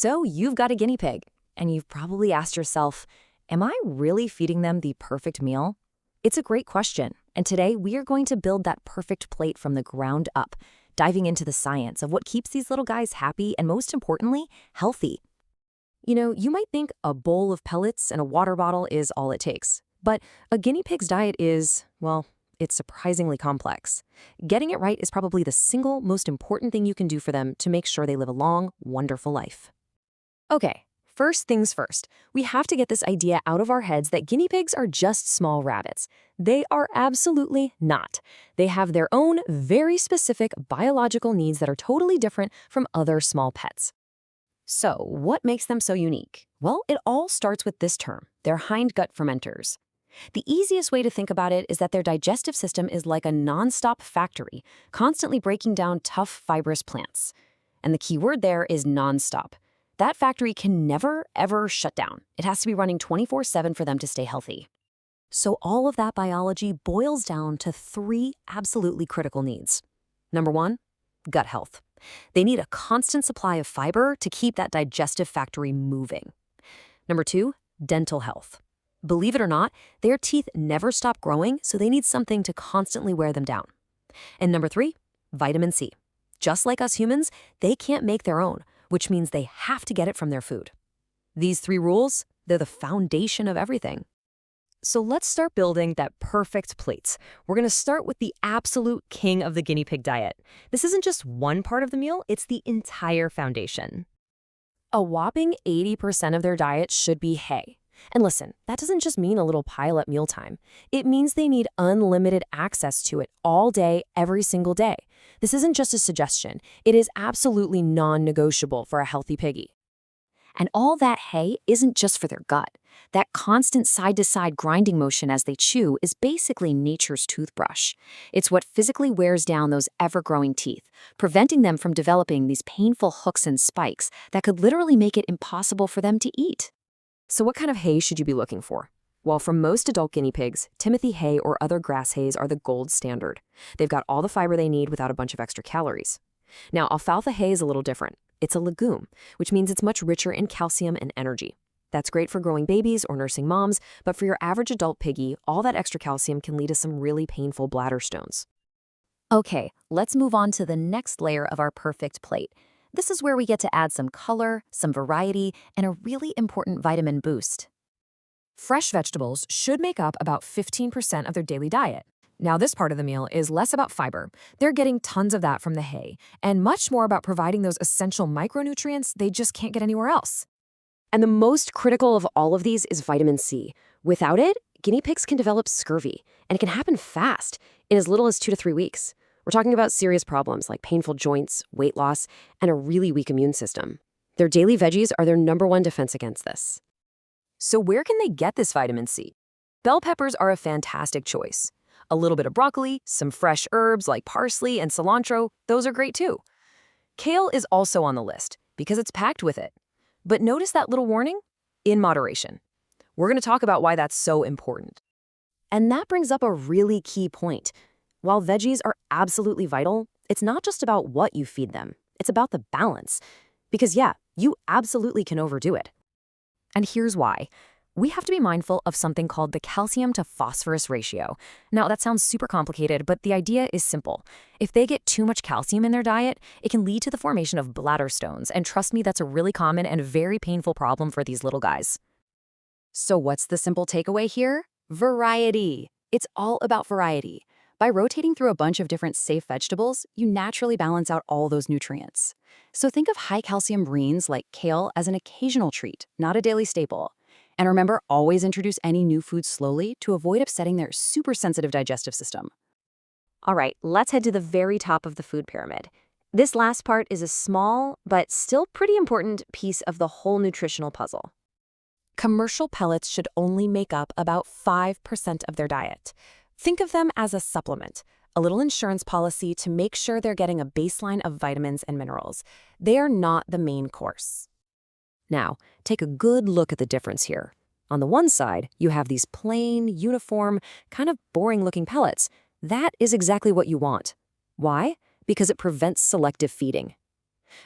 So you've got a guinea pig, and you've probably asked yourself, am I really feeding them the perfect meal? It's a great question, and today we are going to build that perfect plate from the ground up, diving into the science of what keeps these little guys happy and, most importantly, healthy. You might think a bowl of pellets and a water bottle is all it takes, but a guinea pig's diet is, well, it's surprisingly complex. Getting it right is probably the single most important thing you can do for them to make sure they live a long, wonderful life. Okay, first things first, we have to get this idea out of our heads that guinea pigs are just small rabbits. They are absolutely not. They have their own very specific biological needs that are totally different from other small pets. So, what makes them so unique? Well, it all starts with this term, their hindgut fermenters. The easiest way to think about it is that their digestive system is like a nonstop factory, constantly breaking down tough, fibrous plants. And the key word there is nonstop. That factory can never, ever shut down. It has to be running 24/7 for them to stay healthy. So all of that biology boils down to three absolutely critical needs. Number one, gut health. They need a constant supply of fiber to keep that digestive factory moving. Number two, dental health. Believe it or not, their teeth never stop growing, so they need something to constantly wear them down. And number three, vitamin C. Just like us humans, they can't make their own, which means they have to get it from their food. These three rules, they're the foundation of everything. So let's start building that perfect plate. We're going to start with the absolute king of the guinea pig diet. This isn't just one part of the meal, it's the entire foundation. A whopping 80% of their diet should be hay. And listen, that doesn't just mean a little pile at mealtime. It means they need unlimited access to it all day, every single day. This isn't just a suggestion. It is absolutely non-negotiable for a healthy piggy. And all that hay isn't just for their gut. That constant side-to-side grinding motion as they chew is basically nature's toothbrush. It's what physically wears down those ever-growing teeth, preventing them from developing these painful hooks and spikes that could literally make it impossible for them to eat. So what kind of hay should you be looking for? Well, for most adult guinea pigs, Timothy hay or other grass hays are the gold standard. They've got all the fiber they need without a bunch of extra calories. Now, alfalfa hay is a little different. It's a legume, which means it's much richer in calcium and energy. That's great for growing babies or nursing moms, but for your average adult piggy, all that extra calcium can lead to some really painful bladder stones. Okay, let's move on to the next layer of our perfect plate. This is where we get to add some color, some variety, and a really important vitamin boost. Fresh vegetables should make up about 15% of their daily diet. Now, this part of the meal is less about fiber. They're getting tons of that from the hay, and much more about providing those essential micronutrients they just can't get anywhere else. And the most critical of all of these is vitamin C. Without it, guinea pigs can develop scurvy, and it can happen fast, in as little as 2 to 3 weeks. We're talking about serious problems like painful joints, weight loss, and a really weak immune system. Their daily veggies are their #1 defense against this. So where can they get this vitamin C? Bell peppers are a fantastic choice. A little bit of broccoli, some fresh herbs like parsley and cilantro, those are great too. Kale is also on the list because it's packed with it. But notice that little warning? In moderation. We're going to talk about why that's so important. And that brings up a really key point. While veggies are absolutely vital, it's not just about what you feed them. It's about the balance. Because yeah, you absolutely can overdo it. And here's why. We have to be mindful of something called the calcium to phosphorus ratio. Now, that sounds super complicated, but the idea is simple. If they get too much calcium in their diet, it can lead to the formation of bladder stones, and trust me, that's a really common and very painful problem for these little guys. So what's the simple takeaway here? Variety. It's all about variety. By rotating through a bunch of different safe vegetables, you naturally balance out all those nutrients. So think of high-calcium greens like kale as an occasional treat, not a daily staple. And remember, always introduce any new food slowly to avoid upsetting their super sensitive digestive system. All right, let's head to the very top of the food pyramid. This last part is a small, but still pretty important piece of the whole nutritional puzzle. Commercial pellets should only make up about 5% of their diet. Think of them as a supplement, a little insurance policy to make sure they're getting a baseline of vitamins and minerals. They are not the main course. Now, take a good look at the difference here. On the one side, you have these plain, uniform, kind of boring-looking pellets. That is exactly what you want. Why? Because it prevents selective feeding.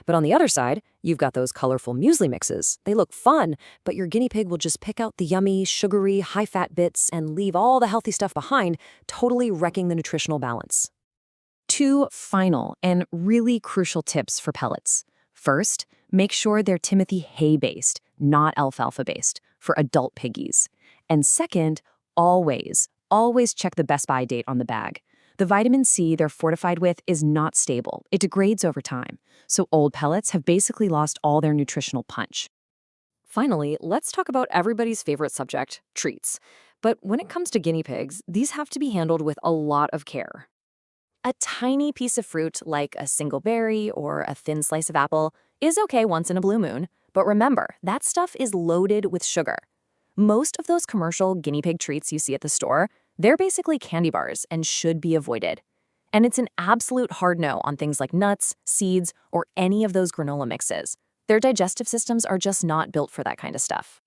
But on the other side, you've got those colorful muesli mixes. They look fun, but your guinea pig will just pick out the yummy, sugary, high-fat bits and leave all the healthy stuff behind, totally wrecking the nutritional balance. 2 final and really crucial tips for pellets. First, make sure they're Timothy hay-based, not alfalfa-based, for adult piggies. And second, always check the best by date on the bag. The vitamin C they're fortified with is not stable. It degrades over time. So old pellets have basically lost all their nutritional punch. Finally, let's talk about everybody's favorite subject, treats. But when it comes to guinea pigs, these have to be handled with a lot of care. A tiny piece of fruit, like a single berry or a thin slice of apple, is okay once in a blue moon. But remember, that stuff is loaded with sugar. Most of those commercial guinea pig treats you see at the store, they're basically candy bars and should be avoided. And it's an absolute hard no on things like nuts, seeds, or any of those granola mixes. Their digestive systems are just not built for that kind of stuff.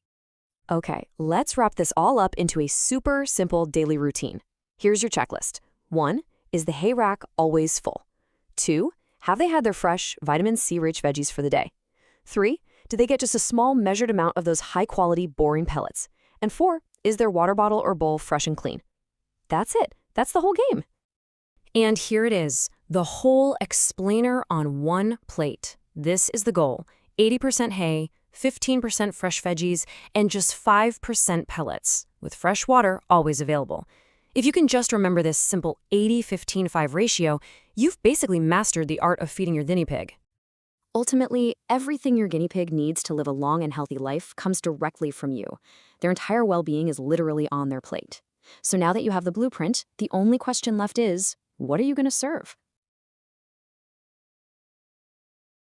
Okay, let's wrap this all up into a super simple daily routine. Here's your checklist. 1. Is the hay rack always full? 2. Have they had their fresh, vitamin C-rich veggies for the day? 3. Do they get just a small measured amount of those high-quality, boring pellets? And 4. Is their water bottle or bowl fresh and clean? That's it. That's the whole game. And here it is, the whole explainer on one plate. This is the goal. 80% hay, 15% fresh veggies, and just 5% pellets, with fresh water always available. If you can just remember this simple 80-15-5 ratio, you've basically mastered the art of feeding your guinea pig. Ultimately, everything your guinea pig needs to live a long and healthy life comes directly from you. Their entire well-being is literally on their plate. So now that you have the blueprint, the only question left is, what are you going to serve?